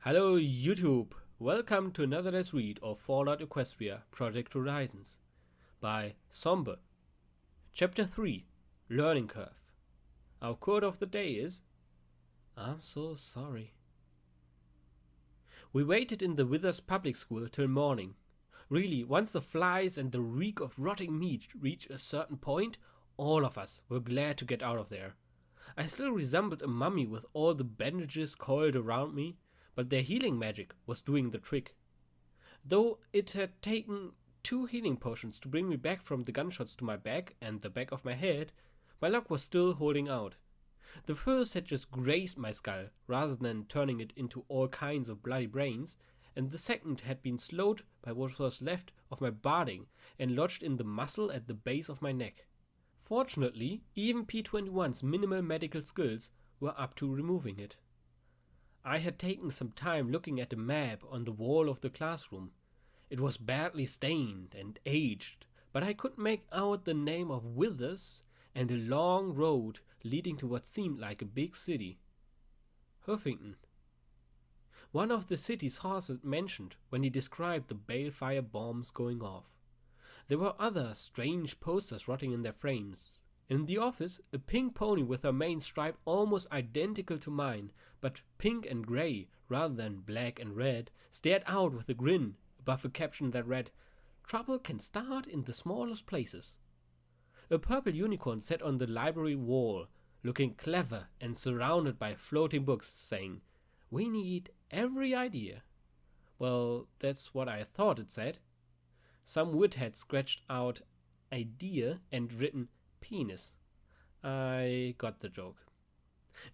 Hello YouTube! Welcome to another Let's Read of Fallout Equestria Project Horizons by Sombre. Chapter 3 Learning Curve. Our quote of the day is, "I'm so sorry." We waited in the Withers public school till morning. Really, once the flies and the reek of rotting meat reached a certain point, all of us were glad to get out of there. I still resembled a mummy with all the bandages coiled around me, but their healing magic was doing the trick. Though it had taken 2 healing potions to bring me back from the gunshots to my back and the back of my head, my luck was still holding out. The first had just grazed my skull rather than turning it into all kinds of bloody brains, and the second had been slowed by what was left of my barding and lodged in the muscle at the base of my neck. Fortunately, even P-21's minimal medical skills were up to removing it. I had taken some time looking at the map on the wall of the classroom. It was badly stained and aged, but I could make out the name of Withers and a long road leading to what seemed like a big city. Huffington. One of the city's horses mentioned when he described the balefire bombs going off. There were other strange posters rotting in their frames. In the office, a pink pony with her mane striped almost identical to mine, but pink and grey rather than black and red, stared out with a grin above a caption that read, "Trouble can start in the smallest places." A purple unicorn sat on the library wall, looking clever and surrounded by floating books, saying, "We need every idea." Well, that's what I thought it said. Some wit had scratched out idea and written penis. I got the joke.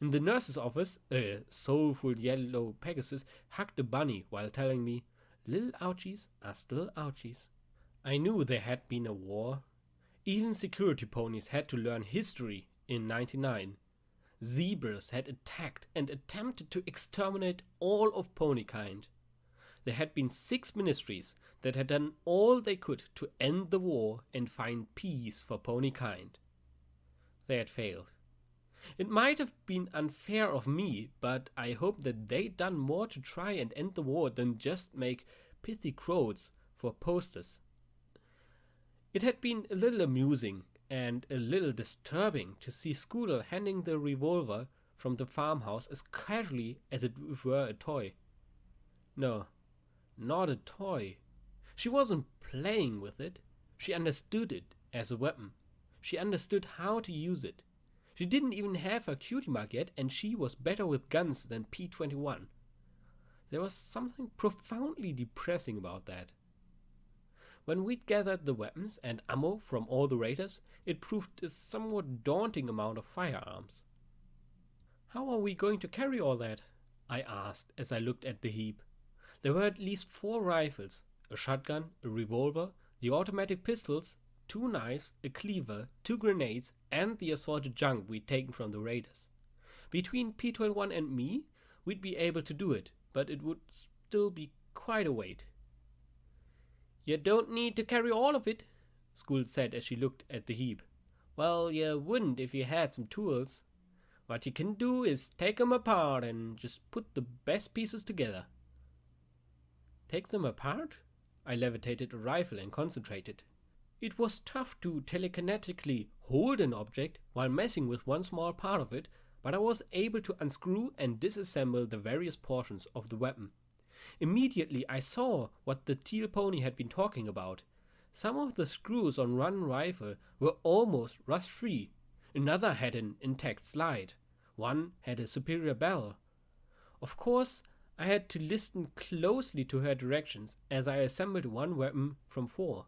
In the nurse's office, a soulful yellow Pegasus hugged a bunny while telling me, "Little ouchies are still ouchies." I knew there had been a war. Even security ponies had to learn history in '99. Zebras had attacked and attempted to exterminate all of ponykind. There had been 6 ministries that had done all they could to end the war and find peace for ponykind. They had failed. It might have been unfair of me, but I hoped that they'd done more to try and end the war than just make pithy quotes for posters. It had been a little amusing and a little disturbing to see Scooter handing the revolver from the farmhouse as casually as it were a toy. No, not a toy. She wasn't playing with it. She understood it as a weapon. She understood how to use it. She didn't even have her cutie mark yet, and she was better with guns than P-21. There was something profoundly depressing about that. When we'd gathered the weapons and ammo from all the raiders, it proved a somewhat daunting amount of firearms. "How are we going to carry all that?" I asked as I looked at the heap. There were at least 4 rifles, a shotgun, a revolver, the automatic pistols, 2 knives, a cleaver, 2 grenades, and the assorted junk we'd taken from the raiders. Between P-21 and me, we'd be able to do it, but it would still be quite a weight. "You don't need to carry all of it," School said as she looked at the heap. "Well, you wouldn't if you had some tools. What you can do is take them apart and just put the best pieces together." Take them apart? I levitated a rifle and concentrated. It was tough to telekinetically hold an object while messing with one small part of it, but I was able to unscrew and disassemble the various portions of the weapon. Immediately I saw what the teal pony had been talking about. Some of the screws on one rifle were almost rust-free. Another had an intact slide. One had a superior bell. Of course, I had to listen closely to her directions as I assembled one weapon from 4.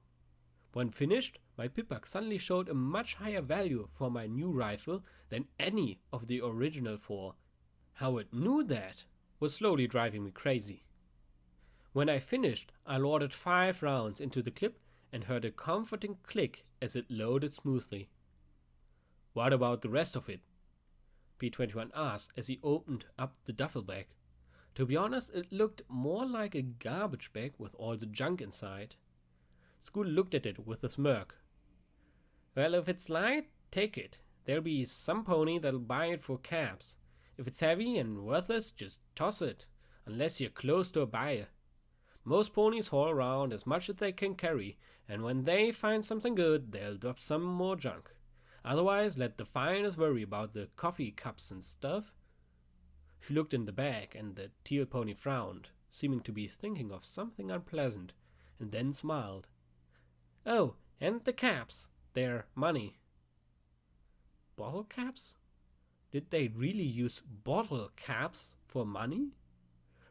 When finished, my pipback suddenly showed a much higher value for my new rifle than any of the original 4. How it knew that was slowly driving me crazy. When I finished, I loaded 5 rounds into the clip and heard a comforting click as it loaded smoothly. "What about the rest of it?" P-21 asked as he opened up the duffel bag. To be honest, it looked more like a garbage bag with all the junk inside. School looked at it with a smirk. "Well, if it's light, take it. There'll be some pony that'll buy it for caps. If it's heavy and worthless, just toss it. unless you're close to a buyer. Most ponies haul around as much as they can carry, and when they find something good, they'll drop some more junk. Otherwise, let the finers worry about the coffee cups and stuff." She looked in the bag, and the teal pony frowned, seeming to be thinking of something unpleasant, and then smiled. "Oh, and the caps. They're money." Bottle caps? Did they really use bottle caps for money?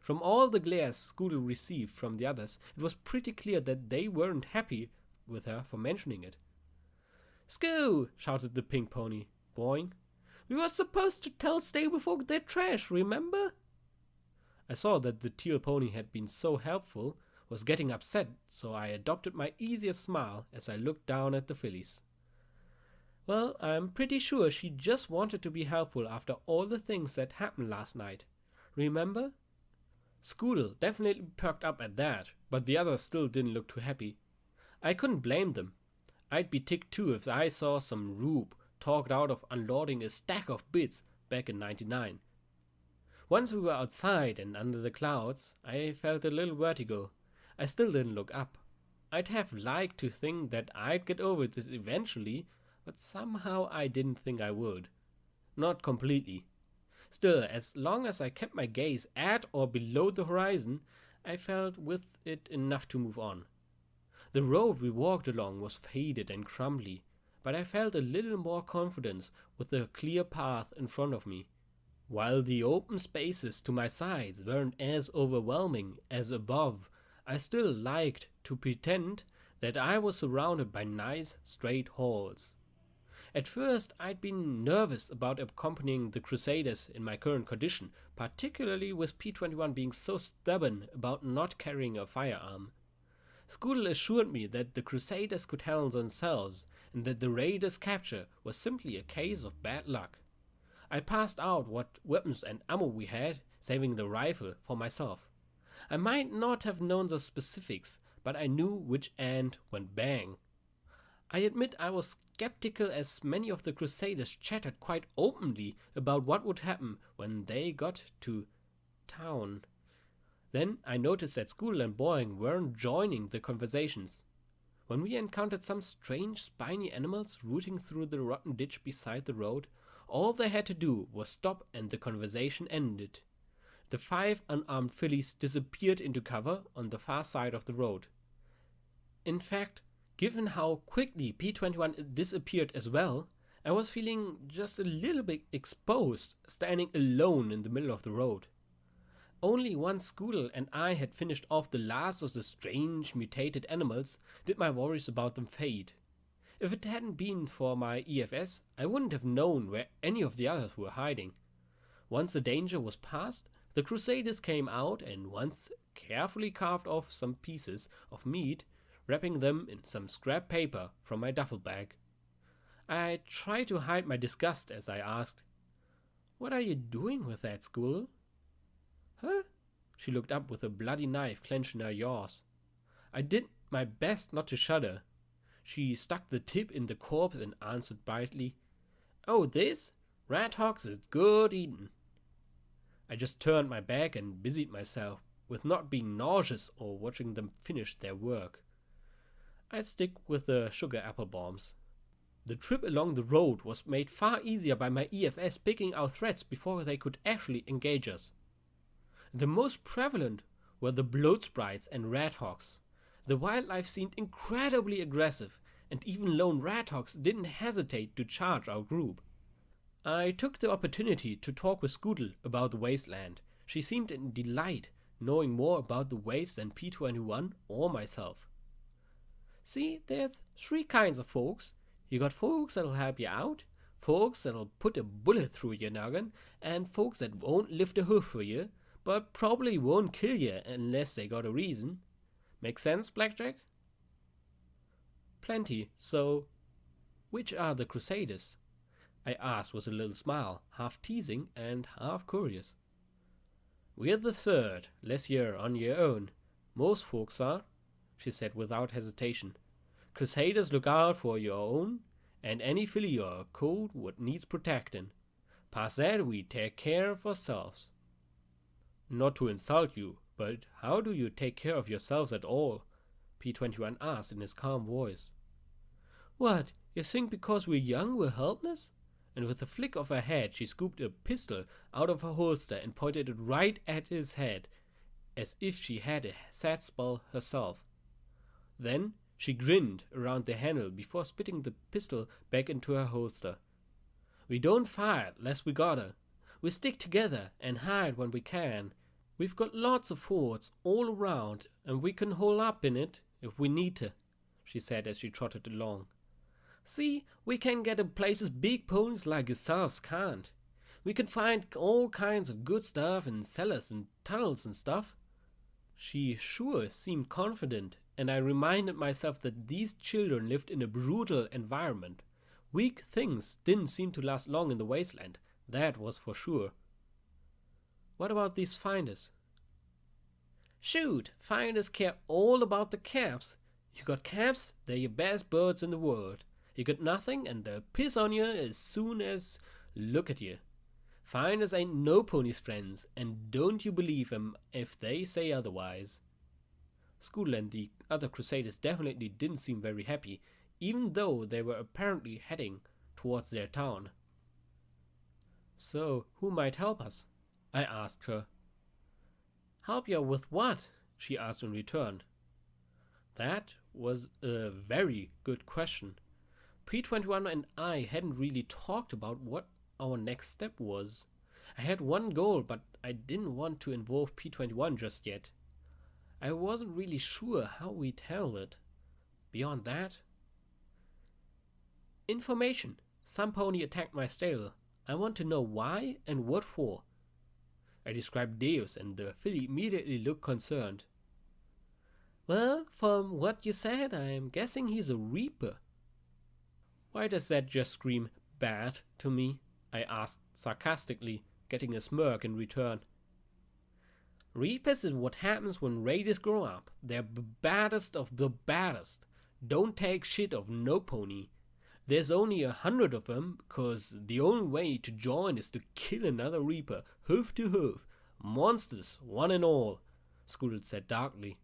From all the glares Scootle received from the others, it was pretty clear that they weren't happy with her for mentioning it. "Scoo!" shouted the pink pony, boing. "We were supposed to tell stablefolk their trash, remember?" I saw that the teal pony had been so helpful, was getting upset, so I adopted my easiest smile as I looked down at the fillies. "Well, I'm pretty sure she just wanted to be helpful after all the things that happened last night. Remember?" Scootle definitely perked up at that, but the others still didn't look too happy. I couldn't blame them. I'd be ticked too if I saw some rube talked out of unloading a stack of bits back in '99. Once we were outside and under the clouds, I felt a little vertigo. I still didn't look up. I'd have liked to think that I'd get over this eventually, but somehow I didn't think I would. Not completely. Still, as long as I kept my gaze at or below the horizon, I felt with it enough to move on. The road we walked along was faded and crumbly, but I felt a little more confidence with the clear path in front of me. While the open spaces to my sides weren't as overwhelming as above, I still liked to pretend that I was surrounded by nice, straight halls. At first, I'd been nervous about accompanying the Crusaders in my current condition, particularly with P-21 being so stubborn about not carrying a firearm. Scootle assured me that the Crusaders could handle themselves, and that the Raiders' capture was simply a case of bad luck. I passed out what weapons and ammo we had, saving the rifle for myself. I might not have known the specifics, but I knew which end went bang. I admit I was skeptical as many of the Crusaders chattered quite openly about what would happen when they got to town. Then I noticed that Scootle and Boeing weren't joining the conversations. When we encountered some strange spiny animals rooting through the rotten ditch beside the road, all they had to do was stop and the conversation ended. The 5 unarmed fillies disappeared into cover on the far side of the road. In fact, given how quickly P-21 disappeared as well, I was feeling just a little bit exposed, standing alone in the middle of the road. Only once Scootle and I had finished off the last of the strange mutated animals did my worries about them fade. If it hadn't been for my EFS, I wouldn't have known where any of the others were hiding. Once the danger was past, the Crusaders came out and once carefully carved off some pieces of meat, wrapping them in some scrap paper from my duffel bag. I tried to hide my disgust as I asked, "What are you doing with that, Scootle?" "Huh?" She looked up with a bloody knife clenched in her jaws. I did my best not to shudder. She stuck the tip in the corpse and answered brightly, "Oh, this? Rat hocks is good eatin'." I just turned my back and busied myself with not being nauseous or watching them finish their work. I'd stick with the sugar apple bombs. The trip along the road was made far easier by my EFS picking out threats before they could actually engage us. The most prevalent were the bloat sprites and rat hawks. The wildlife seemed incredibly aggressive, and even lone rat hawks didn't hesitate to charge our group. I took the opportunity to talk with Scootle about the wasteland. She seemed in delight, knowing more about the waste than P-21 or myself. "See, there's 3 kinds of folks. You got folks that'll help you out, folks that'll put a bullet through your noggin, and folks that won't lift a hoof for you, but probably won't kill you unless they got a reason. Make sense, Blackjack?" "Plenty. So, which are the Crusaders?" I asked with a little smile, half teasing and half curious. "We're the third, less you're on your own. Most folks are," she said without hesitation. "Crusaders look out for your own, and any filly or colt what needs protecting. Past that, we take care of ourselves." Not to insult you, but how do you take care of yourselves at all? P21 asked in his calm voice. What, you think because we're young we're helpless? And with a flick of her head she scooped a pistol out of her holster and pointed it right at his head, as if she had a sad spell herself. Then she grinned around the handle before spitting the pistol back into her holster. We don't fight lest we gotta. We stick together and hide when we can. We've got lots of forts all around, and we can hole up in it if we need to, she said as she trotted along. See, we can get in places big ponies like yourselves can't. We can find all kinds of good stuff in cellars and tunnels and stuff. She sure seemed confident, and I reminded myself that these children lived in a brutal environment. Weak things didn't seem to last long in the wasteland, that was for sure. What about these finders? Shoot, finders care all about the caps. You got caps, they're your best birds in the world. You got nothing, and they'll piss on you as soon as look at you. Finders ain't no ponies' friends, and don't you believe 'em if they say otherwise. School and the other Crusaders definitely didn't seem very happy, even though they were apparently heading towards their town. So, who might help us? I asked her. Help you with what? She asked in return. That was a very good question. P21 and I hadn't really talked about what our next step was. I had one goal, but I didn't want to involve P21 just yet. I wasn't really sure how we'd handle it. Beyond that... Information. Some pony attacked my stable. I want to know why and what for. I described Deus, and the filly immediately looked concerned. Well, from what you said, I'm guessing he's a reaper. Why does that just scream bad to me? I asked sarcastically, getting a smirk in return. Reapers is what happens when raiders grow up. They're the baddest of the baddest. Don't take shit of no pony. There's only 100 of them, 'cause the only way to join is to kill another reaper, hoof to hoof. Monsters, one and all, Scoodle said darkly.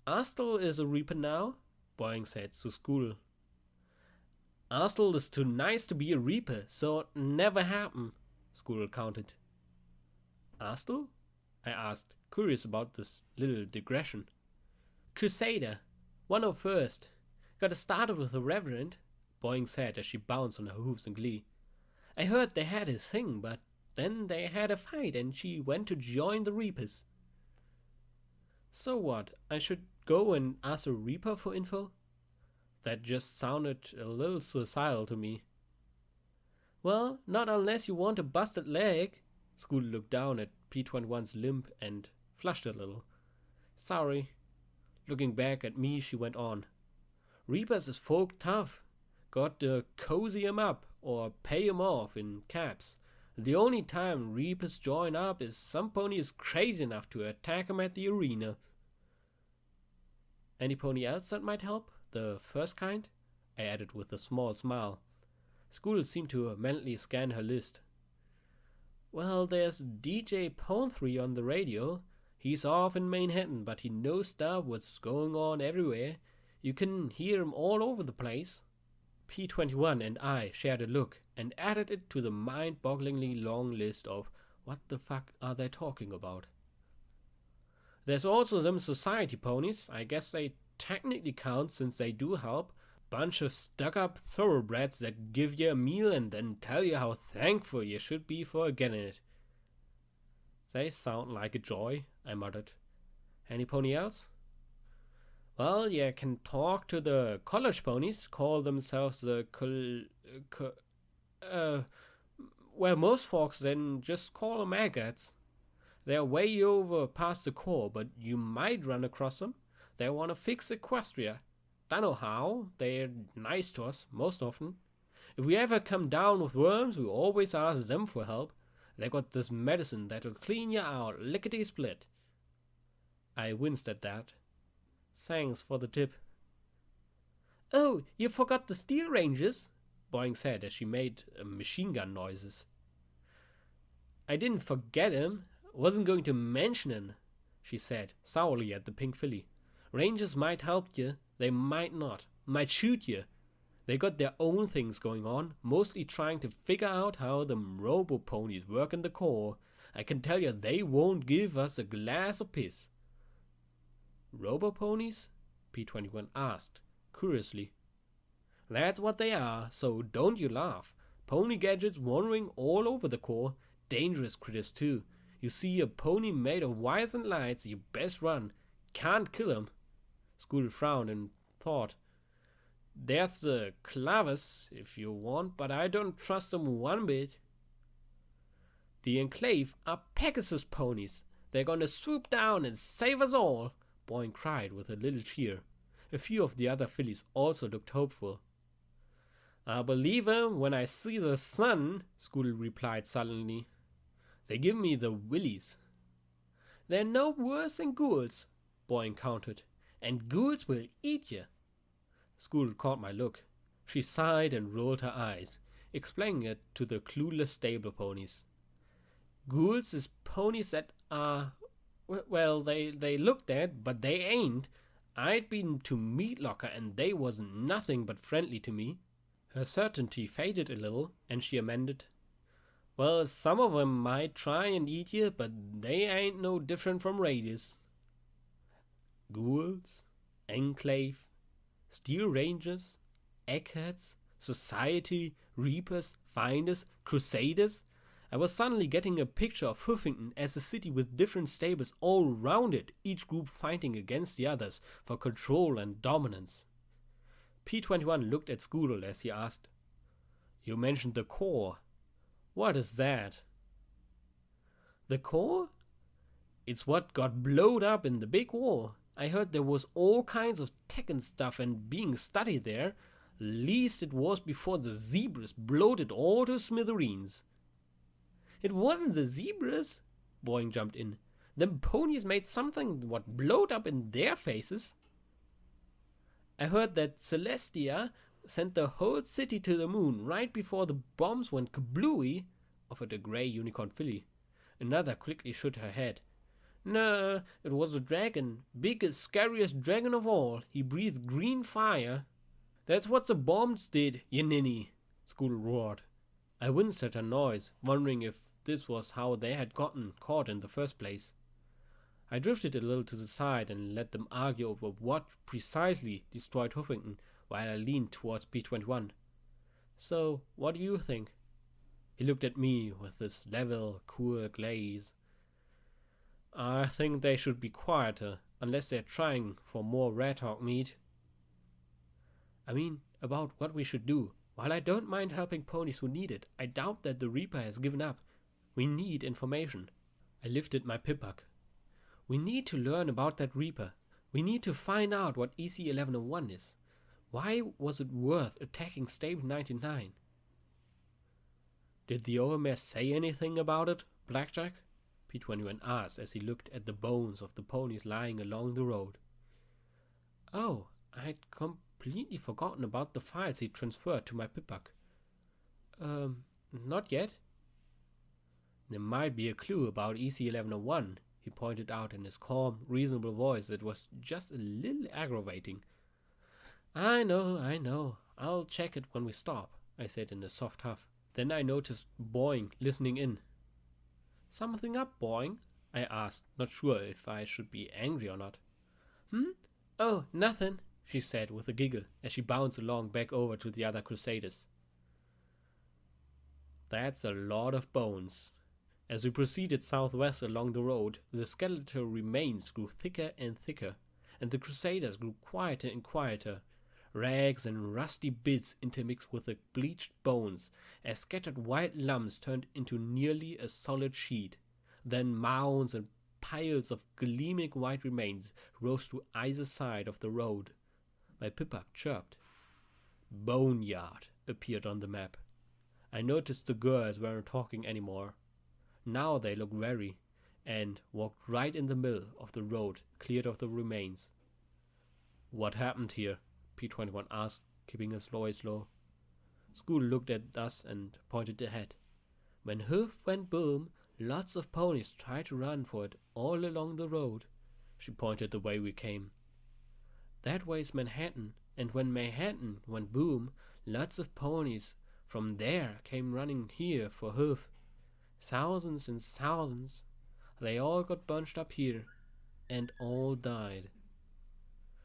Astel is a reaper now, Boing said to Scoodle. Astel is too nice to be a reaper, so it never happened, Scoodle countered. Astel? I asked, curious about this little digression. Crusader, one of first. Got started with the Reverend, Boing said as she bounced on her hooves in glee. I heard they had his thing, but then they had a fight and she went to join the Reapers. So what, I should go and ask a Reaper for info? That just sounded a little suicidal to me. Well, not unless you want a busted leg. School looked down at P21's limp and flushed a little. Sorry. Looking back at me, she went on. Reapers is folk tough. Got to cozy 'em up or pay 'em off in caps. The only time Reapers join up is some pony is crazy enough to attack 'em at the arena. Any pony else that might help? The first kind? I added with a small smile. School seemed to mentally scan her list. Well, there's DJ Pone3 on the radio. He's off in Manhattan, but he knows stuff what's going on everywhere. You can hear him all over the place. P21 and I shared a look and added it to the mind-bogglingly long list of what the fuck are they talking about. There's also them society ponies. I guess they technically count since they do help. Bunch of stuck-up thoroughbreds that give you a meal and then tell you how thankful you should be for getting it. They sound like a joy, I muttered. Any pony else? Well, you can talk to the college ponies, call themselves the well, most folks then just call them maggots. They're way over past the core, but you might run across them. They want to fix Equestria. Don't know how. They're nice to us, most often. If we ever come down with worms, we always ask them for help. They got this medicine that'll clean you out, lickety-split. I winced at that. Thanks for the tip. Oh, you forgot the Steel Rangers, Boing said as she made machine gun noises. I didn't forget 'em. Wasn't going to mention it, she said, sourly at the pink filly. Rangers might help you, they might not, might shoot you. They got their own things going on, mostly trying to figure out how them robo-ponies work in the core. I can tell you they won't give us a glass of piss. Robo-ponies? P21 asked, curiously. That's what they are, so don't you laugh. Pony gadgets wandering all over the core, dangerous critters too. You see a pony made of wires and lights, you best run. Can't kill 'em. School frowned and thought. There's the clavers, if you want, but I don't trust them one bit. The Enclave are Pegasus ponies. They're gonna swoop down and save us all, Boyne cried with a little cheer. A few of the other fillies also looked hopeful. I'll believe 'em when I see the sun, School replied sullenly. They give me the willies. They're no worse than ghouls, Boyne countered, and ghouls will eat you. School caught my look. She sighed and rolled her eyes, explaining it to the clueless stable ponies. Ghouls is ponies that are, well, they look dead, but they ain't. I'd been to Meat Locker and they wasn't nothing but friendly to me. Her certainty faded a little, and she amended. Well, some of 'em might try and eat you, but they ain't no different from raiders. Ghouls, Enclave, Steel Rangers, Eggheads, Society, Reapers, Finders, Crusaders. I was suddenly getting a picture of Huffington as a city with different stables all round it, each group fighting against the others for control and dominance. P21 looked at School as he asked, You mentioned the core. What is that? The core? It's what got blowed up in the big war. I heard there was all kinds of tech and stuff and being studied there. Least it was before the zebras blowed it all to smithereens. It wasn't the zebras, Boyne jumped in. Them ponies made something what blowed up in their faces. I heard that Celestia sent the whole city to the moon right before the bombs went kablooey, offered a grey unicorn filly. Another quickly shook her head. No, it was a dragon, biggest, scariest dragon of all. He breathed green fire. That's what the bombs did, you ninny, School roared. I winced at her noise, wondering if this was how they had gotten caught in the first place. I drifted a little to the side and let them argue over what precisely destroyed Huffington while I leaned towards P21. So, what do you think? He looked at me with this level, cool glaze. I think they should be quieter, unless they're trying for more red hawk meat. I mean, about what we should do. While I don't mind helping ponies who need it, I doubt that the Reaper has given up. We need information. I lifted my pippak. We need to learn about that Reaper. We need to find out what EC-1101 is. Why was it worth attacking Stable 99? Did the overmare say anything about it, Blackjack? P21 asked as he looked at the bones of the ponies lying along the road. Oh, I'd completely forgotten about the files he transferred to my pippak. Not yet. There might be a clue about EC-1101, he pointed out in his calm, reasonable voice that was just a little aggravating. I know. I'll check it when we stop, I said in a soft huff. Then I noticed Boyne listening in. Something up, Boyne? I asked, not sure if I should be angry or not. Oh, nothing, she said with a giggle as she bounced along back over to the other Crusaders. That's a lot of bones. As we proceeded southwest along the road, the skeletal remains grew thicker and thicker, and the Crusaders grew quieter and quieter. Rags and rusty bits intermixed with the bleached bones, as scattered white lumps turned into nearly a solid sheet. Then mounds and piles of gleaming white remains rose to either side of the road. My pippak chirped. Boneyard appeared on the map. I noticed the girls weren't talking anymore. Now they looked wary, and walked right in the middle of the road, cleared of the remains. What happened here? P21 asked, keeping his voice low. School looked at us and pointed ahead. When hoof went boom, Lots of ponies tried to run for it all along the road. She pointed the way we came. That way's Manhattan, and when Manhattan went boom, lots of ponies from there came running here for hoof. Thousands and thousands. They all got bunched up here, and all died.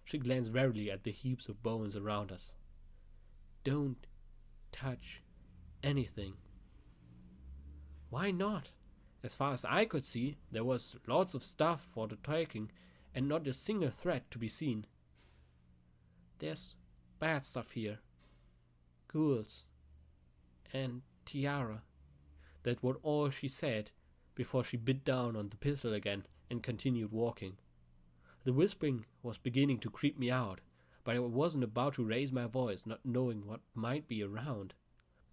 She glanced warily at the heaps of bones around us. Don't touch anything. Why not? As far as I could see, there was lots of stuff for the taking, and not a single threat to be seen. There's bad stuff here. Ghouls. And Tiara. That was all she said before she bit down on the pistol again and continued walking. The whispering was beginning to creep me out, but I wasn't about to raise my voice, not knowing what might be around.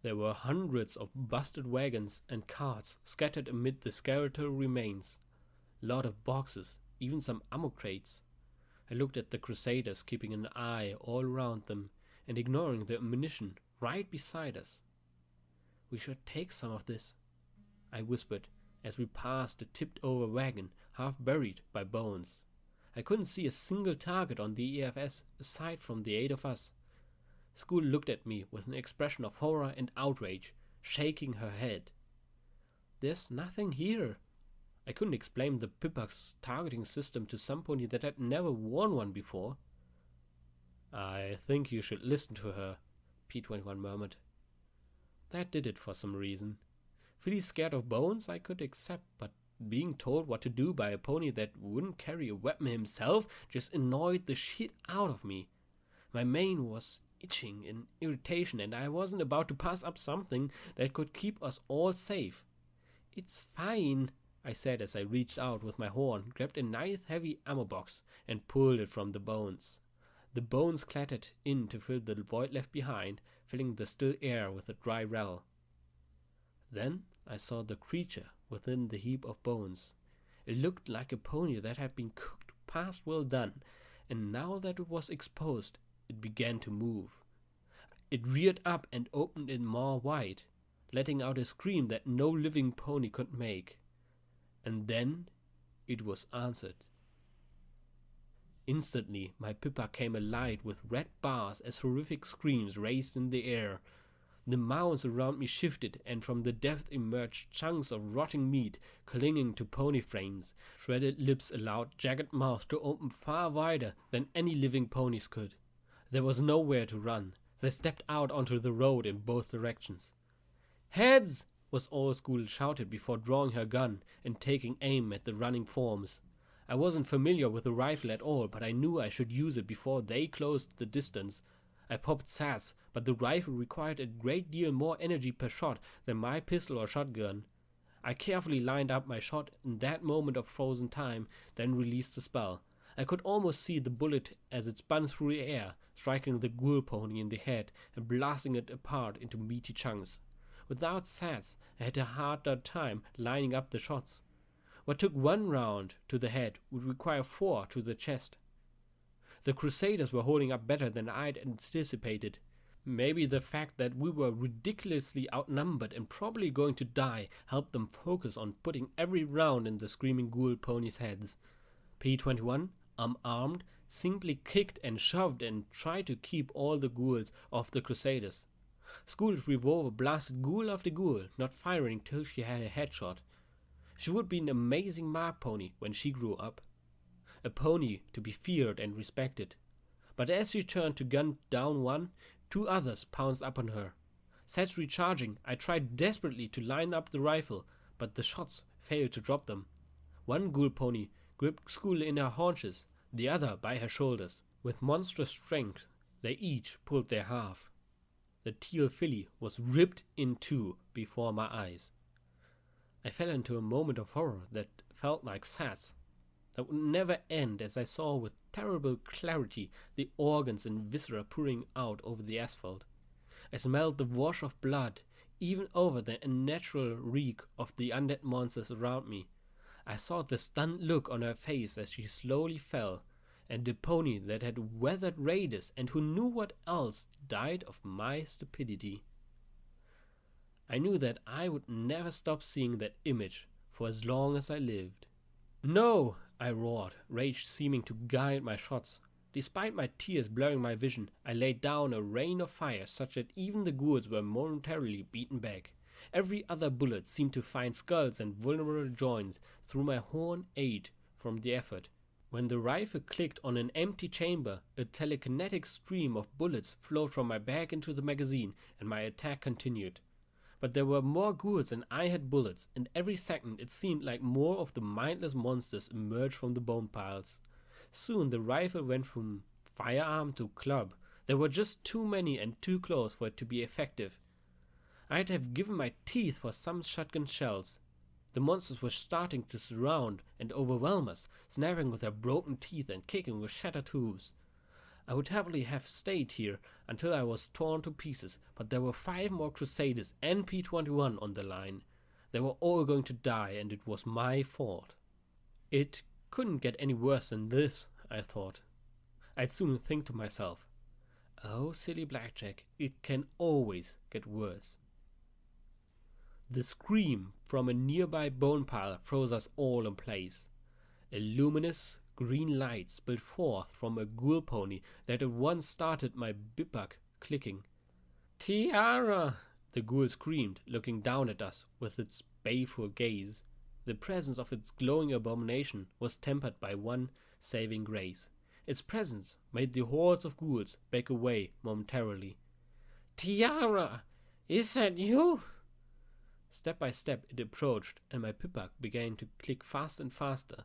There were hundreds of busted wagons and carts scattered amid the skeletal remains. A lot of boxes, even some ammo crates. I looked at the Crusaders, keeping an eye all around them and ignoring the ammunition right beside us. We should take some of this, I whispered as we passed a tipped-over wagon half buried by bones. I couldn't see a single target on the EFS aside from the 8 of us. School looked at me with an expression of horror and outrage, shaking her head. There's nothing here. I couldn't explain the Pippa's targeting system to some pony that had never worn one before. I think you should listen to her, P-21 murmured. That did it for some reason. Feeling scared of bones I could accept, but being told what to do by a pony that wouldn't carry a weapon himself just annoyed the shit out of me. My mane was itching in irritation, and I wasn't about to pass up something that could keep us all safe. It's fine, I said as I reached out with my horn, grabbed a nice heavy ammo box, and pulled it from the bones. The bones clattered in to fill the void left behind, filling the still air with a dry rattle. Then I saw the creature within the heap of bones. It looked like a pony that had been cooked past well done, and now that it was exposed, it began to move. It reared up and opened its maw wide, letting out a scream that no living pony could make. And then it was answered. Instantly, my Pippa came alight with red bars as horrific screams raised in the air. The mounds around me shifted, and from the depth emerged chunks of rotting meat clinging to pony frames. Shredded lips allowed jagged mouths to open far wider than any living ponies could. There was nowhere to run. They stepped out onto the road in both directions. "Heads!" was all School shouted before drawing her gun and taking aim at the running forms. I wasn't familiar with the rifle at all, but I knew I should use it before they closed the distance. I popped sass, but the rifle required a great deal more energy per shot than my pistol or shotgun. I carefully lined up my shot in that moment of frozen time, then released the spell. I could almost see the bullet as it spun through the air, striking the ghoul pony in the head and blasting it apart into meaty chunks. Without sass, I had a harder time lining up the shots. What took one round to the head would require 4 to the chest. The Crusaders were holding up better than I'd anticipated. Maybe the fact that we were ridiculously outnumbered and probably going to die helped them focus on putting every round in the screaming ghoul ponies' heads. P-21, unarmed, simply kicked and shoved and tried to keep all the ghouls off the Crusaders. School's revolver blasted ghoul after ghoul, not firing till she had a headshot. She would be an amazing mark pony when she grew up. A pony to be feared and respected. But as she turned to gun down one, 2 others pounced upon her. Sets recharging, I tried desperately to line up the rifle, but the shots failed to drop them. One ghoul pony gripped School in her haunches, the other by her shoulders. With monstrous strength, they each pulled their half. The teal filly was ripped in 2 before my eyes. I fell into a moment of horror that felt like sass. That would never end as I saw with terrible clarity the organs and viscera pouring out over the asphalt. I smelled the wash of blood, even over the unnatural reek of the undead monsters around me. I saw the stunned look on her face as she slowly fell, and the pony that had weathered raiders and who knew what else died of my stupidity. I knew that I would never stop seeing that image for as long as I lived. No! I roared, rage seeming to guide my shots. Despite my tears blurring my vision, I laid down a rain of fire such that even the ghouls were momentarily beaten back. Every other bullet seemed to find skulls and vulnerable joints through my horn aid from the effort. When the rifle clicked on an empty chamber, a telekinetic stream of bullets flowed from my back into the magazine, and my attack continued. But there were more ghouls than I had bullets, and every second it seemed like more of the mindless monsters emerged from the bone piles. Soon the rifle went from firearm to club. There were just too many and too close for it to be effective. I'd have given my teeth for some shotgun shells. The monsters were starting to surround and overwhelm us, snapping with their broken teeth and kicking with shattered hooves. I would happily have stayed here until I was torn to pieces, but there were 5 more Crusaders and P-21 on the line. They were all going to die, and it was my fault. It couldn't get any worse than this, I thought. I'd soon think to myself, oh, silly Blackjack, it can always get worse. The scream from a nearby bone pile froze us all in place. A luminous green light spilled forth from a ghoul pony that at once started my bipuk clicking. Tiara! The ghoul screamed, looking down at us with its baleful gaze. The presence of its glowing abomination was tempered by one saving grace. Its presence made the hordes of ghouls back away momentarily. Tiara! Is that you? Step by step it approached, and my bipuk began to click faster and faster.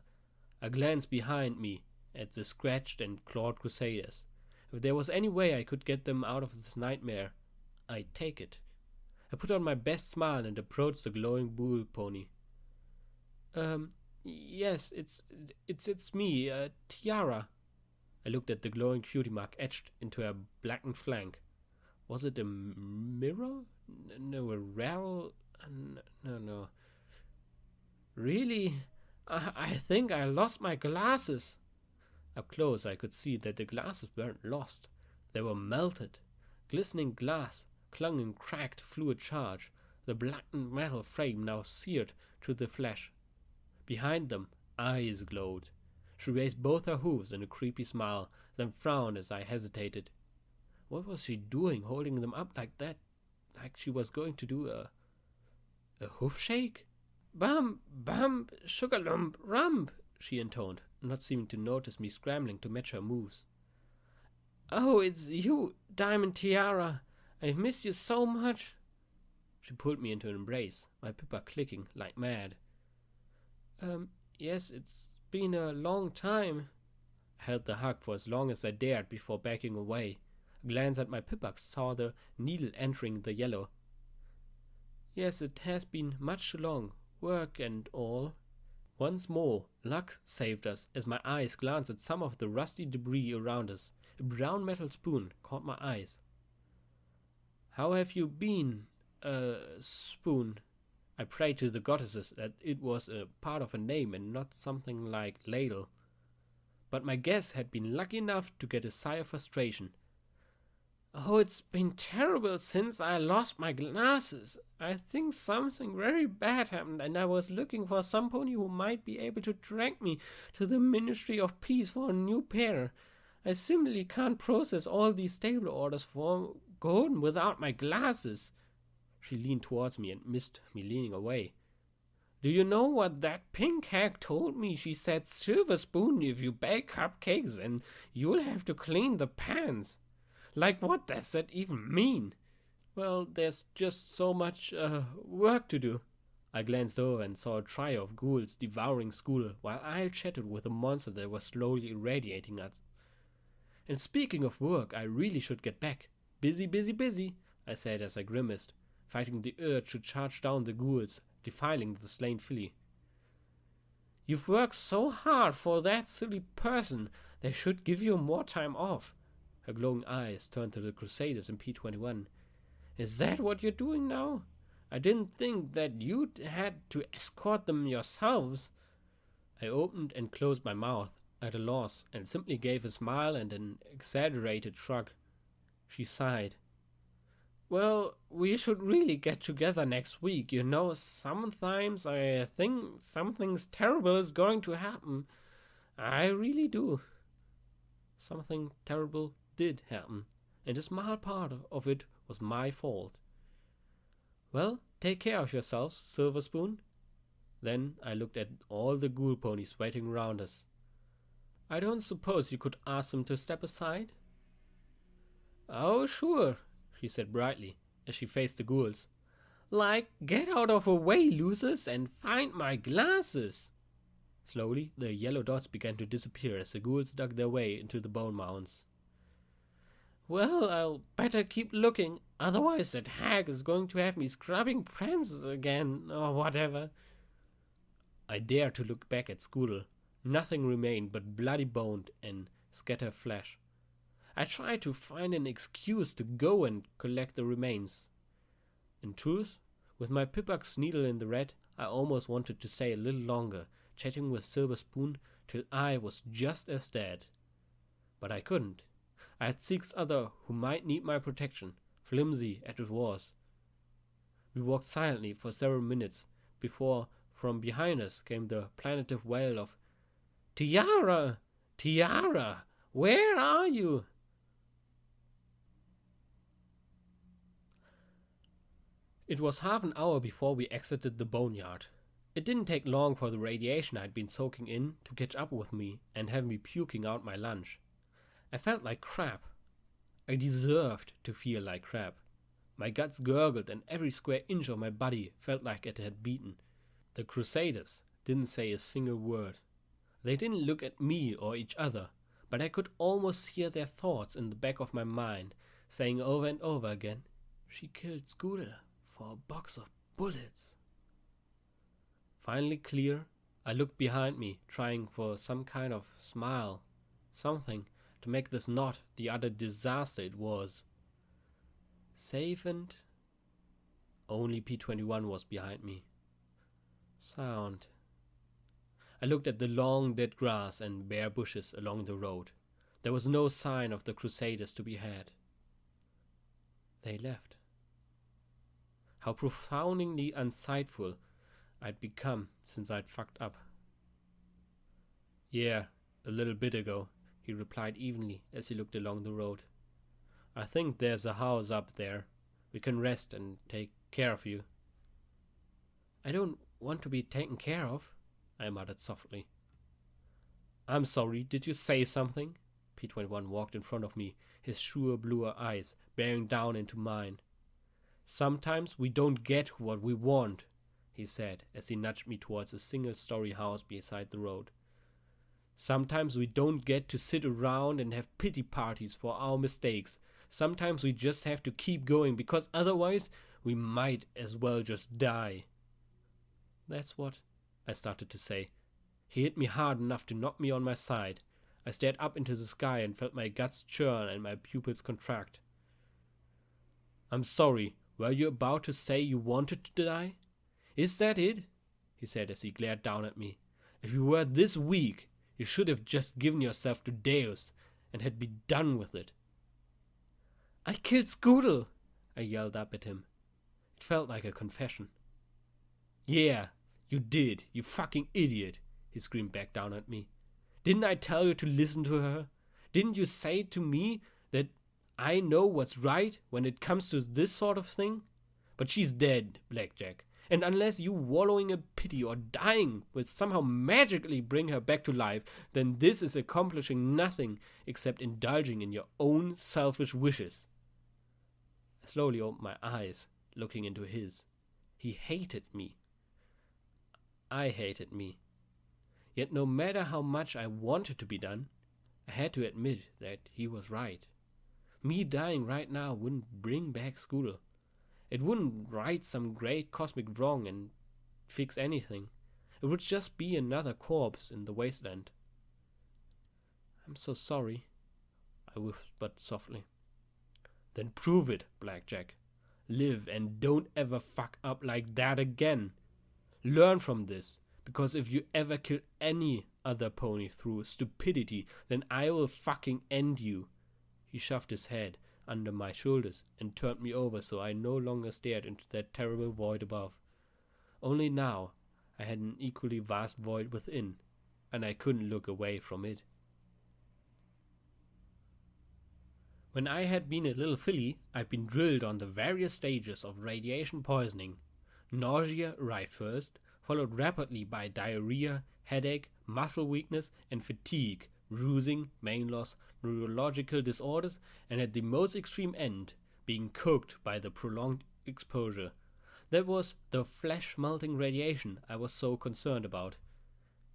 I glanced behind me at the scratched and clawed Crusaders. If there was any way I could get them out of this nightmare, I'd take it. I put on my best smile and approached the glowing bull pony. Yes, it's me, Tiara. I looked at the glowing cutie mark etched into her blackened flank. Was it a mirror? No, a rel? No. Really? I think I lost my glasses. Up close I could see that the glasses weren't lost. They were melted. Glistening glass clung in cracked fluid charge, the blackened metal frame now seared to the flesh. Behind them, eyes glowed. She raised both her hooves in a creepy smile, then frowned as I hesitated. What was she doing, holding them up like that? Like she was going to do a hoof shake? Bump, bump, sugar lump, rump, she intoned, not seeming to notice me scrambling to match her moves. Oh, it's you, Diamond Tiara. I've missed you so much. She pulled me into an embrace, my pippa clicking like mad. Yes, it's been a long time. I held the hug for as long as I dared before backing away. A glance at my pippa saw the needle entering the yellow. Yes, it has been much too long. Work and all. Once more, luck saved us as my eyes glanced at some of the rusty debris around us. A brown metal spoon caught my eyes. How have you been, spoon? I prayed to the goddesses that it was a part of a name and not something like ladle. But my guess had been lucky enough to get a sigh of frustration. Oh, it's been terrible since I lost my glasses. I think something very bad happened, and I was looking for some pony who might be able to drag me to the Ministry of Peace for a new pair. I simply can't process all these stable orders for Golden without my glasses. She leaned towards me and missed me leaning away. Do you know what that pink hag told me? She said, Silver Spoon, if you bake cupcakes, and you'll have to clean the pans. Like, what does that even mean? Well, there's just so much work to do. I glanced over and saw a trio of ghouls devouring school while I chatted with a monster that was slowly irradiating us. And speaking of work, I really should get back. Busy, busy, busy, I said as I grimaced, fighting the urge to charge down the ghouls, defiling the slain filly. You've worked so hard for that silly person. They should give you more time off. Her glowing eyes turned to the Crusaders in P-21. Is that what you're doing now? I didn't think that you'd had to escort them yourselves. I opened and closed my mouth, at a loss, and simply gave a smile and an exaggerated shrug. She sighed. Well, we should really get together next week. You know, sometimes I think something terrible is going to happen. I really do. Something terrible did happen, and a small part of it was my fault. Well, take care of yourselves, Silver Spoon. Then I looked at all the ghoul ponies waiting around us. I don't suppose you could ask them to step aside? Oh, sure, she said brightly as she faced the ghouls. Like, get out of the way, losers, and find my glasses. Slowly, the yellow dots began to disappear as the ghouls dug their way into the bone mounds. Well, I'll better keep looking, otherwise that hag is going to have me scrubbing prances again, or whatever. I dared to look back at Scoodle. Nothing remained but bloody bone and scattered flesh. I tried to find an excuse to go and collect the remains. In truth, with my pickaxe needle in the red, I almost wanted to stay a little longer, chatting with Silver Spoon till I was just as dead. But I couldn't. I had 6 others who might need my protection, flimsy as it was. We walked silently for several minutes before from behind us came the plaintive wail of, Tiara! Tiara! Where are you? It was half an hour before we exited the boneyard. It didn't take long for the radiation I'd been soaking in to catch up with me and have me puking out my lunch. I felt like crap. I deserved to feel like crap. My guts gurgled and every square inch of my body felt like it had beaten. The Crusaders didn't say a single word. They didn't look at me or each other, but I could almost hear their thoughts in the back of my mind, saying over and over again, She killed Scooter for a box of bullets. Finally clear, I looked behind me, trying for some kind of smile, something to make this not the utter disaster it was. Safe and... Only P-21 was behind me. Sound. I looked at the long dead grass and bare bushes along the road. There was no sign of the Crusaders to be had. They left. How profoundly unsightful I'd become since I'd fucked up. Yeah, a little bit ago, he replied evenly as he looked along the road. I think there's a house up there. We can rest and take care of you. I don't want to be taken care of, I muttered softly. I'm sorry, did you say something? P-21 walked in front of me, his sure bluer eyes bearing down into mine. Sometimes we don't get what we want, he said as he nudged me towards a single-story house beside the road. Sometimes we don't get to sit around and have pity parties for our mistakes. Sometimes we just have to keep going because otherwise we might as well just die. That's what I started to say. He hit me hard enough to knock me on my side. I stared up into the sky and felt my guts churn and my pupils contract. I'm sorry, were you about to say you wanted to die? Is that it? He said as he glared down at me. If you were this weak, you should have just given yourself to Deus and had been done with it. I killed Scoodle, I yelled up at him. It felt like a confession. Yeah, you did, you fucking idiot, he screamed back down at me. Didn't I tell you to listen to her? Didn't you say to me that I know what's right when it comes to this sort of thing? But she's dead, Blackjack, and unless you wallowing in pity or dying will somehow magically bring her back to life, then this is accomplishing nothing except indulging in your own selfish wishes. I slowly opened my eyes, looking into his. He hated me. I hated me. Yet no matter how much I wanted to be done, I had to admit that he was right. Me dying right now wouldn't bring back Scoodle. It wouldn't right some great cosmic wrong and fix anything. It would just be another corpse in the wasteland. I'm so sorry, I whispered softly. Then prove it, Blackjack. Live and don't ever fuck up like that again. Learn from this, because if you ever kill any other pony through stupidity, then I will fucking end you. He shoved his head under my shoulders and turned me over so I no longer stared into that terrible void above. Only now I had an equally vast void within, and I couldn't look away from it. When I had been a little filly, I'd been drilled on the various stages of radiation poisoning. Nausea arrived first, followed rapidly by diarrhea, headache, muscle weakness, and fatigue, bruising, main loss, neurological disorders, and at the most extreme end, being cooked by the prolonged exposure. That was the flesh-melting radiation I was so concerned about.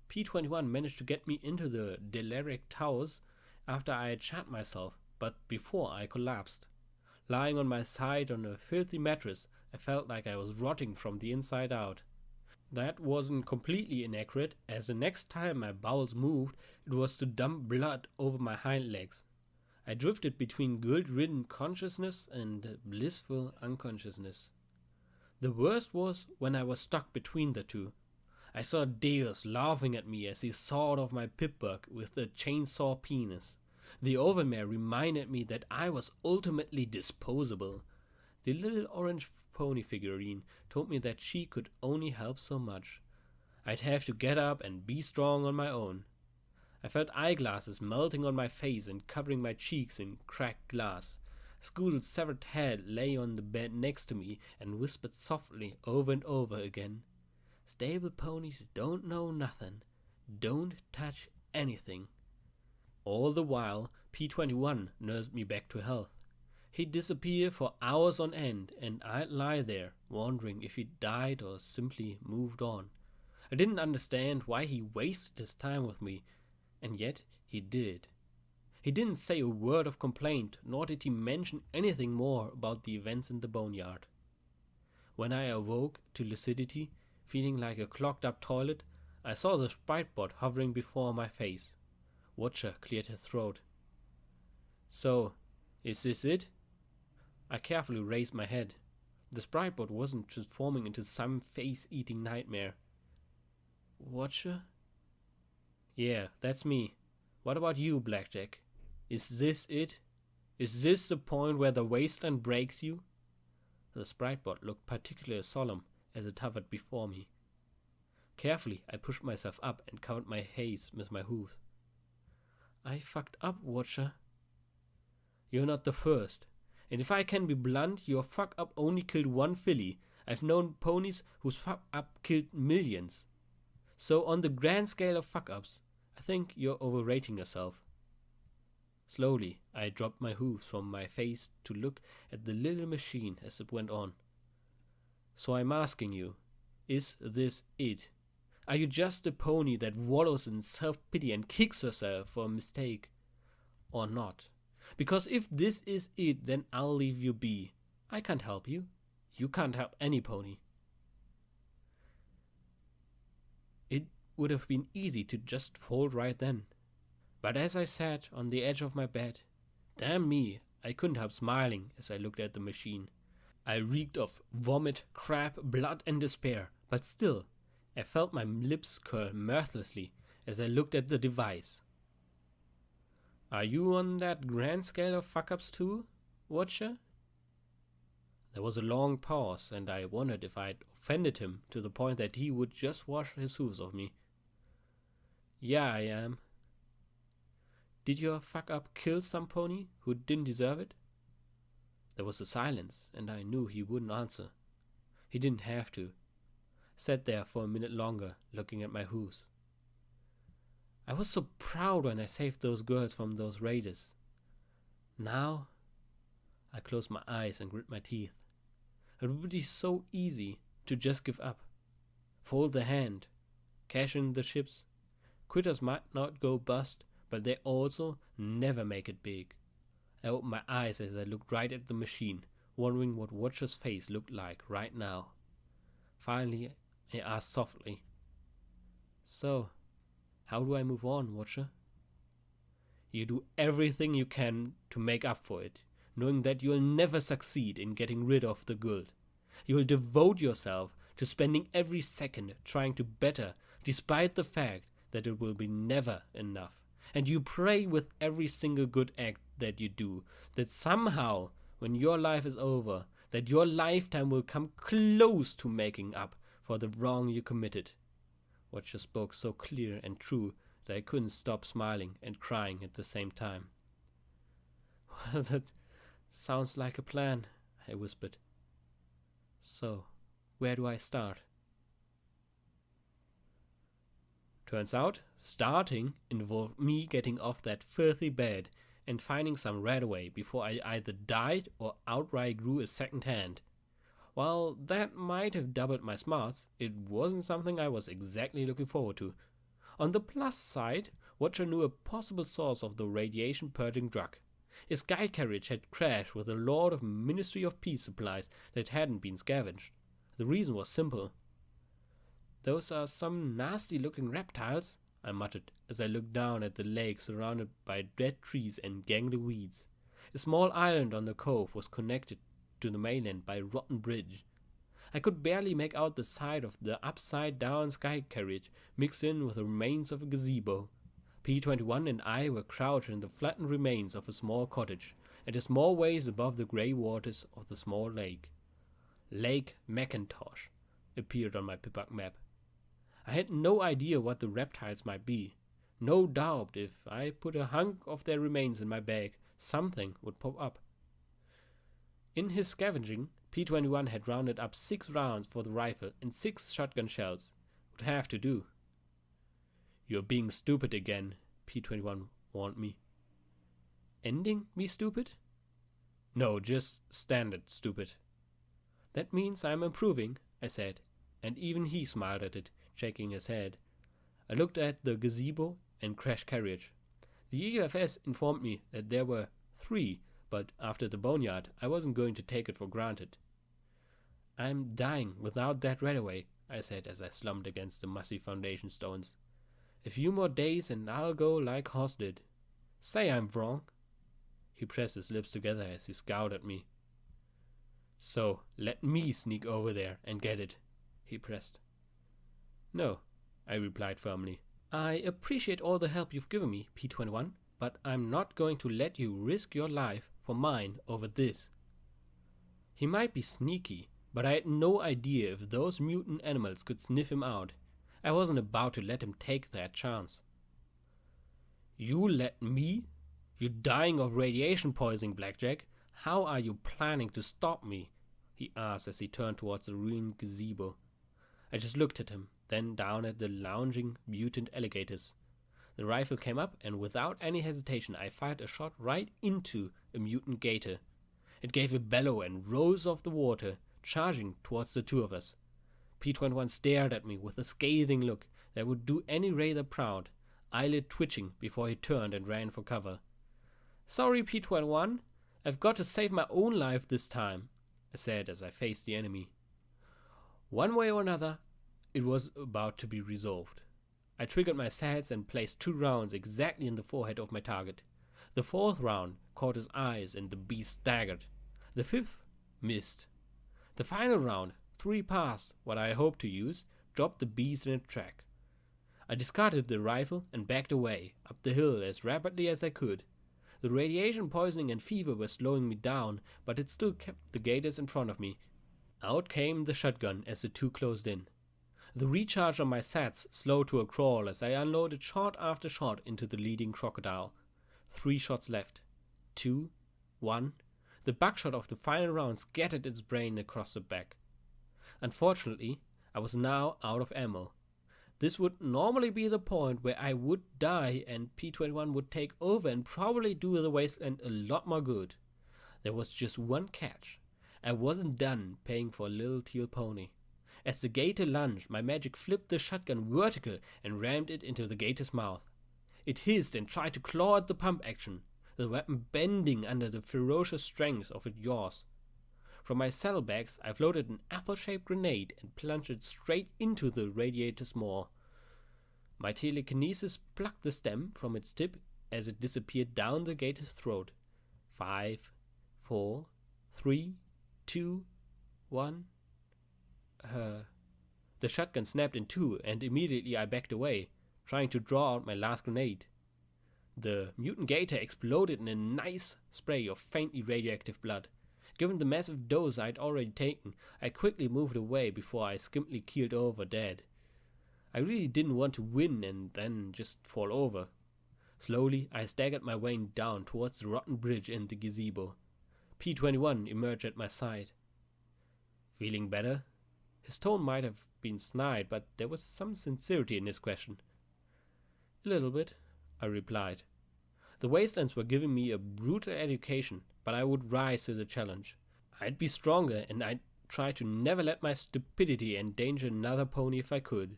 P-21 managed to get me into the Delaric Towers after I had shot myself, but before I collapsed. Lying on my side on a filthy mattress, I felt like I was rotting from the inside out. That wasn't completely inaccurate, as the next time my bowels moved, it was to dump blood over my hind legs. I drifted between guilt-ridden consciousness and blissful unconsciousness. The worst was when I was stuck between the two. I saw Deus laughing at me as he sawed off my pip-bug with a chainsaw penis. The overmare reminded me that I was ultimately disposable. The little orange pony figurine told me that she could only help so much. I'd have to get up and be strong on my own. I felt eyeglasses melting on my face and covering my cheeks in cracked glass. Scoodle's severed head lay on the bed next to me and whispered softly over and over again, "Stable ponies don't know nothing. Don't touch anything." All the while, P-21 nursed me back to health. He'd disappear for hours on end, and I'd lie there, wondering if he'd died or simply moved on. I didn't understand why he wasted his time with me, and yet he did. He didn't say a word of complaint, nor did he mention anything more about the events in the boneyard. When I awoke to lucidity, feeling like a clogged-up toilet, I saw the sprite bot hovering before my face. Watcher cleared his throat. "So, is this it?" I carefully raised my head. The sprite bot wasn't transforming into some face-eating nightmare. "Watcher?" "Yeah, that's me. What about you, Blackjack? Is this it? Is this the point where the wasteland breaks you?" The sprite bot looked particularly solemn as it hovered before me. Carefully, I pushed myself up and covered my haze with my hooves. "I fucked up, Watcher." "You're not the first. And if I can be blunt, your fuck up only killed one filly. I've known ponies whose fuck up killed millions. So on the grand scale of fuck ups, I think you're overrating yourself." Slowly, I dropped my hooves from my face to look at the little machine as it went on. "So I'm asking you, is this it? Are you just a pony that wallows in self-pity and kicks herself for a mistake? Or not? Because if this is it, then I'll leave you be. I can't help you. You can't help any pony." It would have been easy to just fold right then. But as I sat on the edge of my bed, damn me, I couldn't help smiling as I looked at the machine. I reeked of vomit, crap, blood, and despair, but still, I felt my lips curl mirthlessly as I looked at the device. "Are you on that grand scale of fuck-ups too, Watcher?" There was a long pause, and I wondered if I'd offended him to the point that he would just wash his hooves off me. "Yeah, I am." "Did your fuck-up kill some pony who didn't deserve it?" There was a silence, and I knew he wouldn't answer. He didn't have to. Sat there for a minute longer, looking at my hooves. I was so proud when I saved those girls from those raiders. Now, I closed my eyes and grit my teeth. It would be so easy to just give up. Fold the hand, cash in the chips. Quitters might not go bust, but they also never make it big. I opened my eyes as I looked right at the machine, wondering what Watcher's face looked like right now. Finally, I asked softly, "So, how do I move on, Watcher?" "You do everything you can to make up for it, knowing that you'll never succeed in getting rid of the guilt. You'll devote yourself to spending every second trying to better, despite the fact that it will be never enough. And you pray with every single good act that you do that somehow, when your life is over, that your lifetime will come close to making up for the wrong you committed. Watcher spoke so clear and true that I couldn't stop smiling and crying at the same time. Well, that sounds like a plan, I whispered. So, where do I start? Turns out, starting involved me getting off that filthy bed and finding some Redaway before I either died or outright grew a second hand. While that might have doubled my smarts, it wasn't something I was exactly looking forward to. On the plus side, Watcher knew a possible source of the radiation-purging drug. His guide carriage had crashed with a load of Ministry of Peace supplies that hadn't been scavenged. The reason was simple. "Those are some nasty-looking reptiles," I muttered as I looked down at the lake surrounded by dead trees and gangly weeds. A small island on the cove was connected to the mainland by a rotten bridge. I could barely make out the side of the upside-down sky carriage mixed in with the remains of a gazebo. P-21 and I were crouched in the flattened remains of a small cottage, and a small ways above the grey waters of the small lake. Lake Macintosh appeared on my Pippak map. I had no idea what the reptiles might be. No doubt if I put a hunk of their remains in my bag, something would pop up. In his scavenging, P-21 had rounded up 6 rounds for the rifle and 6 shotgun shells. Would have to do. "You're being stupid again," P-21 warned me. "Ending me stupid?" "No, just standard stupid." "That means I'm improving," I said, and even he smiled at it, shaking his head. I looked at the gazebo and crash carriage. The EFS informed me that there were 3, but after the boneyard, I wasn't going to take it for granted. "I'm dying without that Redaway," I said as I slumped against the mossy foundation stones. "A few more days and I'll go like Hoss did. Say I'm wrong." He pressed his lips together as he scowled at me. "So, let me sneak over there and get it," he pressed. "No," I replied firmly. "I appreciate all the help you've given me, P-21, but I'm not going to let you risk your life for mine over this." He might be sneaky, but I had no idea if those mutant animals could sniff him out. I wasn't about to let him take that chance. "You let me? You're dying of radiation poisoning, Blackjack. How are you planning to stop me?" he asked as he turned towards the ruined gazebo. I just looked at him, then down at the lounging mutant alligators. The rifle came up, and without any hesitation I fired a shot right into a mutant gator. It gave a bellow and rose off the water, charging towards the 2 of us. P-21 stared at me with a scathing look that would do any raider proud, eyelid twitching before he turned and ran for cover. "Sorry, P-21, I've got to save my own life this time," I said as I faced the enemy. One way or another, it was about to be resolved. I triggered my sets and placed 2 rounds exactly in the forehead of my target. The 4th round caught his eyes and the beast staggered. The 5th missed. The final round, 3 past what I hoped to use, dropped the beast in a track. I discarded the rifle and backed away, up the hill as rapidly as I could. The radiation poisoning and fever were slowing me down, but it still kept the gators in front of me. Out came the shotgun as the 2 closed in. The recharge on my sats slowed to a crawl as I unloaded shot after shot into the leading crocodile. 3 shots left. 2, 1. The buckshot of the final round scattered its brain across the back. Unfortunately, I was now out of ammo. This would normally be the point where I would die and P-21 would take over and probably do the wasteland a lot more good. There was just one catch. I wasn't done paying for a little teal pony. As the gator lunged, my magic flipped the shotgun vertical and rammed it into the gator's mouth. It hissed and tried to claw at the pump action, the weapon bending under the ferocious strength of its jaws. From my saddlebags, I floated an apple-shaped grenade and plunged it straight into the radiator's maw. My telekinesis plucked the stem from its tip as it disappeared down the gator's throat. 5, 4, 3, 2, 1. The shotgun snapped in 2 and immediately I backed away, trying to draw out my last grenade. The mutant gator exploded in a nice spray of faintly radioactive blood. Given the massive dose I'd already taken, I quickly moved away before I skimply keeled over dead. I really didn't want to win and then just fall over. Slowly, I staggered my way down towards the rotten bridge in the gazebo. P-21 emerged at my side. Feeling better? His tone might have been snide, but there was some sincerity in his question. A little bit, I replied. The wastelands were giving me a brutal education, but I would rise to the challenge. I'd be stronger, and I'd try to never let my stupidity endanger another pony if I could.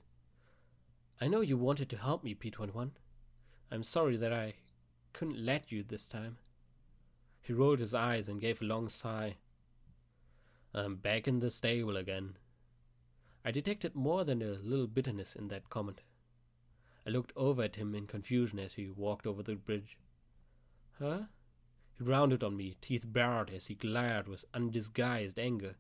I know you wanted to help me, P-21. I'm sorry that I couldn't let you this time. He rolled his eyes and gave a long sigh. I'm back in the stable again. I detected more than a little bitterness in that comment. I looked over at him in confusion as he walked over the bridge. Huh? He rounded on me, teeth bared as he glared with undisguised anger.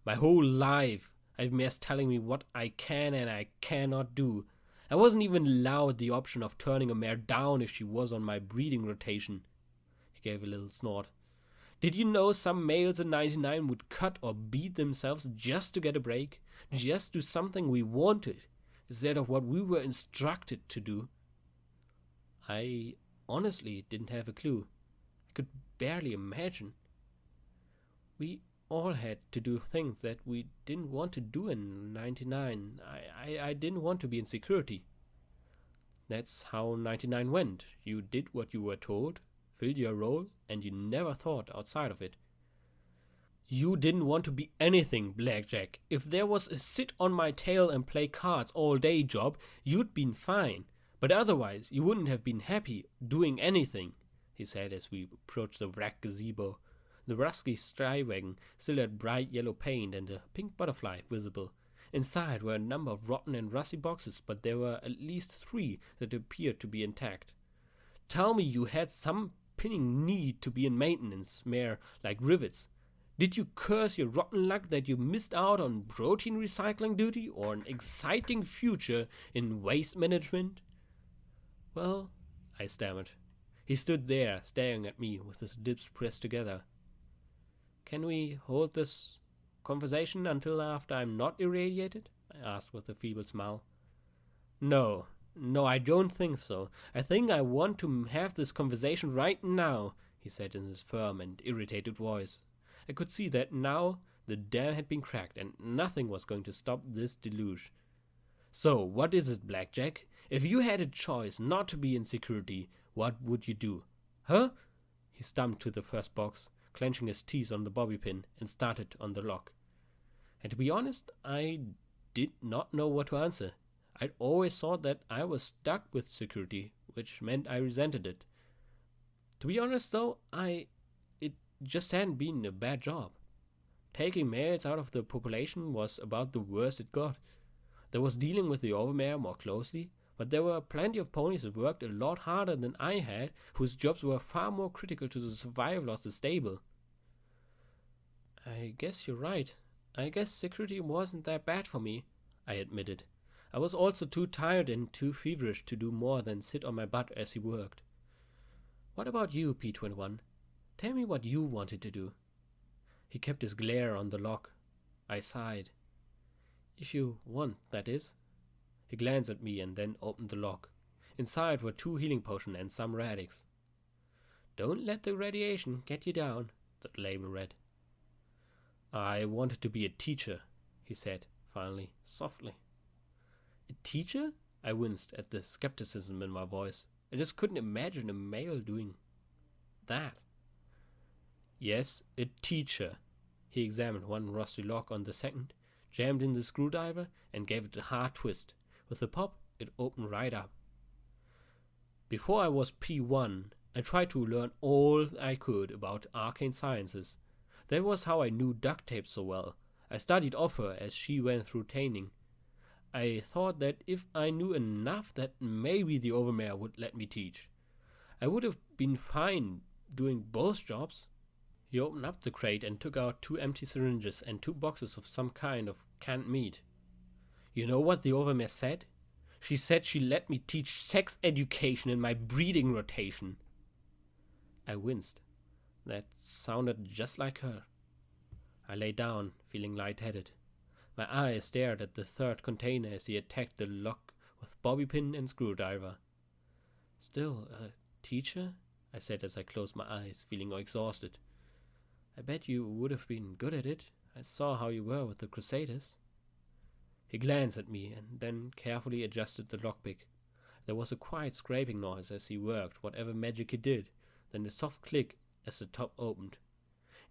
My whole life, I've mess telling me what I can and I cannot do. I wasn't even allowed the option of turning a mare down if she was on my breeding rotation. He gave a little snort. Did you know some males in 99 would cut or beat themselves just to get a break? Just do something we wanted, instead of what we were instructed to do? I honestly didn't have a clue. I could barely imagine. We all had to do things that we didn't want to do in 99. I didn't want to be in security. That's how 99 went. You did what you were told, filled your role, and you never thought outside of it. You didn't want to be anything, Blackjack. If there was a sit on my tail and play cards all day job, you'd been fine. But otherwise, you wouldn't have been happy doing anything, he said as we approached the wrecked gazebo. The rusty Strywagon still had bright yellow paint and a pink butterfly visible. Inside were a number of rotten and rusty boxes, but there were at least 3 that appeared to be intact. Tell me you had some pinning need to be in maintenance, mere like rivets. Did you curse your rotten luck that you missed out on protein recycling duty or an exciting future in waste management? Well, I stammered. He stood there, staring at me with his lips pressed together. Can we hold this conversation until after I'm not irradiated? I asked with a feeble smile. No, I don't think so. I think I want to have this conversation right now, he said in his firm and irritated voice. I could see that now the dam had been cracked and nothing was going to stop this deluge. So, what is it, Blackjack? If you had a choice not to be in security, what would you do? Huh? He stumped to the first box, clenching his teeth on the bobby pin, and started on the lock. And to be honest, I did not know what to answer. I'd always thought that I was stuck with security, which meant I resented it. To be honest though, it just hadn't been a bad job. Taking males out of the population was about the worst it got. There was dealing with the overmare more closely, but there were plenty of ponies that worked a lot harder than I had, whose jobs were far more critical to the survival of the stable. I guess you're right. I guess security wasn't that bad for me, I admitted. I was also too tired and too feverish to do more than sit on my butt as he worked. What about you, P-21? Tell me what you wanted to do. He kept his glare on the lock. I sighed. If you want, that is. He glanced at me and then opened the lock. Inside were 2 healing potions and some radix. Don't let the radiation get you down, the label read. I wanted to be a teacher, he said, finally, softly. A teacher? I winced at the skepticism in my voice. I just couldn't imagine a male doing that. Yes, a teacher. He examined one rusty lock on the second, jammed in the screwdriver, and gave it a hard twist. With a pop, it opened right up. Before I was P1, I tried to learn all I could about arcane sciences. That was how I knew duct tape so well. I studied off her as she went through training. I thought that if I knew enough that maybe the overmare would let me teach. I would have been fine doing both jobs. He opened up the crate and took out 2 empty syringes and 2 boxes of some kind of canned meat. You know what the overmare said? She said she let me teach sex education in my breeding rotation. I winced. That sounded just like her. I lay down, feeling lightheaded. My eyes stared at the third container as he attacked the lock with bobby pin and screwdriver. Still, a teacher? I said as I closed my eyes, feeling exhausted. I bet you would have been good at it. I saw how you were with the Crusaders. He glanced at me and then carefully adjusted the lockpick. There was a quiet scraping noise as he worked whatever magic he did, then a soft click as the top opened.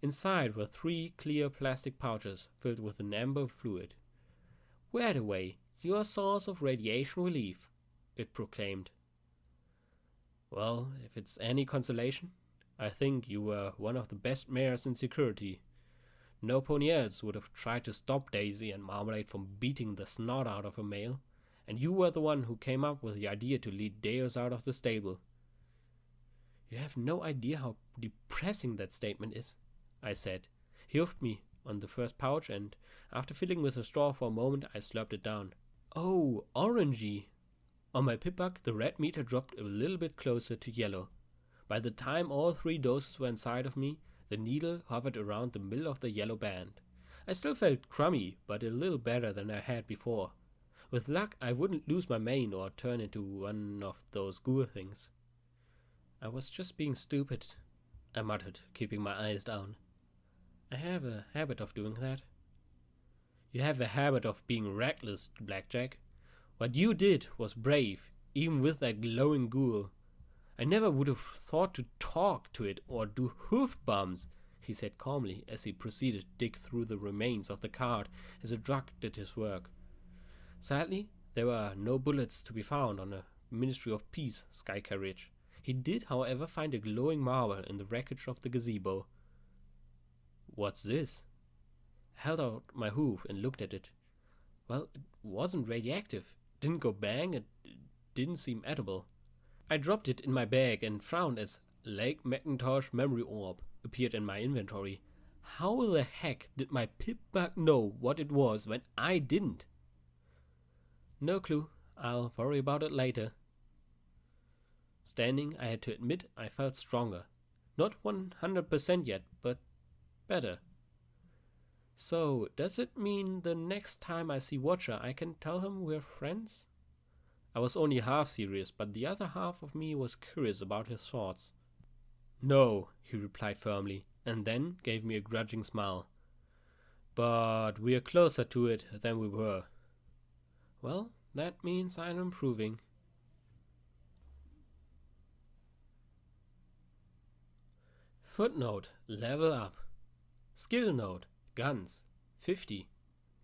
Inside were 3 clear plastic pouches filled with an amber fluid. "Wear it away, your source of radiation relief," it proclaimed. Well, if it's any consolation, I think you were one of the best mayors in security. No pony else would have tried to stop Daisy and Marmalade from beating the snot out of a male, and you were the one who came up with the idea to lead Deus out of the stable. You have no idea how depressing that statement is, I said. He huffed me on the first pouch, and after filling with a straw for a moment, I slurped it down. Oh, orangey. On my pip-buck, the red meter dropped a little bit closer to yellow. By the time all 3 doses were inside of me, the needle hovered around the middle of the yellow band. I still felt crummy, but a little better than I had before. With luck, I wouldn't lose my mane or turn into one of those ghoul things. I was just being stupid, I muttered, keeping my eyes down. I have a habit of doing that. You have a habit of being reckless, Blackjack. What you did was brave, even with that glowing ghoul. I never would have thought to talk to it or do hoof bumps, he said calmly as he proceeded to dig through the remains of the card as a drug did his work. Sadly, there were no bullets to be found on a Ministry of Peace sky carriage. He did, however, find a glowing marble in the wreckage of the gazebo. What's this? I held out my hoof and looked at it. Well, it wasn't radioactive. It didn't go bang, it didn't seem edible. I dropped it in my bag and frowned as Lake Macintosh Memory Orb appeared in my inventory. How the heck did my pip-bug know what it was when I didn't? No clue. I'll worry about it later. Standing, I had to admit I felt stronger. Not 100% yet, but better. So, does it mean the next time I see Watcher I can tell him we're friends? I was only half serious, but the other half of me was curious about his thoughts. No, he replied firmly, and then gave me a grudging smile. But we're closer to it than we were. Well, that means I'm improving. Footnote, level up. Skill note, guns, 50.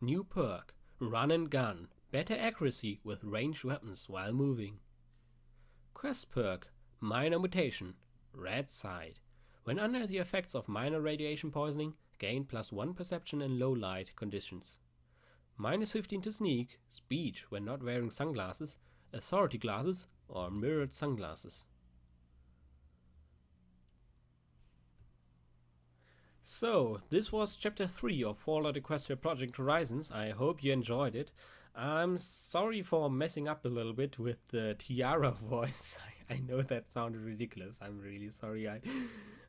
New perk, run and gun, better accuracy with ranged weapons while moving. Quest perk, minor mutation, red side. When under the effects of minor radiation poisoning, gain +1 perception in low light conditions. -15 to sneak, speed when not wearing sunglasses, authority glasses, or mirrored sunglasses. So, this was Chapter 3 of Fallout Equestria Project Horizons. I hope you enjoyed it. I'm sorry for messing up a little bit with the tiara voice. I know that sounded ridiculous. I'm really sorry. I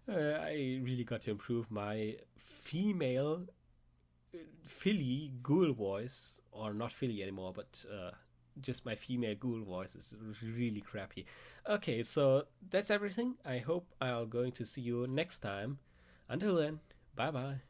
really got to improve my female Philly ghoul voice. Or not Philly anymore, but just my female ghoul voice is really crappy. Okay, so that's everything. I hope I'll going to see you next time. Until then, bye bye.